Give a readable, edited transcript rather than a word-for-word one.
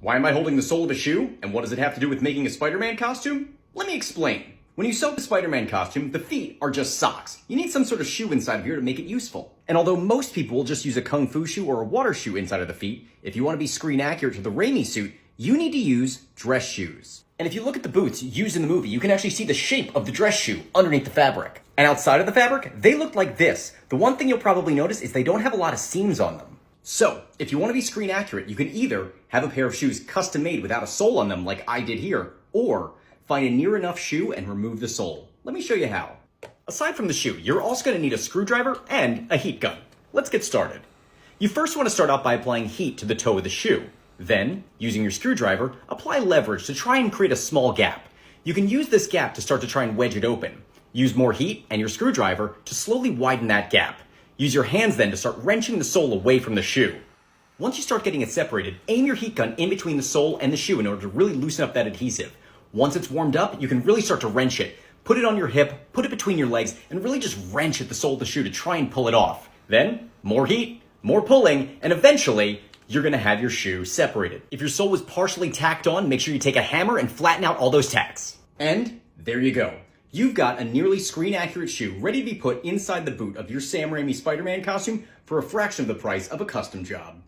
Why am I holding the sole of a shoe? And what does it have to do with making a Spider-Man costume? Let me explain. When you sew the Spider-Man costume, the feet are just socks. You need some sort of shoe inside of here to make it useful. And although most people will just use a kung fu shoe or a water shoe inside of the feet, if you want to be screen accurate to the Raimi suit, you need to use dress shoes. And if you look at the boots used in the movie, you can actually see the shape of the dress shoe underneath the fabric. And outside of the fabric, they look like this. The one thing you'll probably notice is they don't have a lot of seams on them. So, if you want to be screen accurate, you can either have a pair of shoes custom made without a sole on them like I did here, or find a near enough shoe and remove the sole. Let me show you how. Aside from the shoe, you're also going to need a screwdriver and a heat gun. Let's get started. You first want to start out by applying heat to the toe of the shoe. Then, using your screwdriver, apply leverage to try and create a small gap. You can use this gap to start to try and wedge it open. Use more heat and your screwdriver to slowly widen that gap. Use your hands then to start wrenching the sole away from the shoe. Once you start getting it separated, aim your heat gun in between the sole and the shoe in order to really loosen up that adhesive. Once it's warmed up, you can really start to wrench it. Put it on your hip, put it between your legs, and really just wrench at the sole of the shoe to try and pull it off. Then, more heat, more pulling, and eventually, you're gonna have your shoe separated. If your sole was partially tacked on, make sure you take a hammer and flatten out all those tacks. And there you go. You've got a nearly screen-accurate shoe ready to be put inside the boot of your Sam Raimi Spider-Man costume for a fraction of the price of a custom job.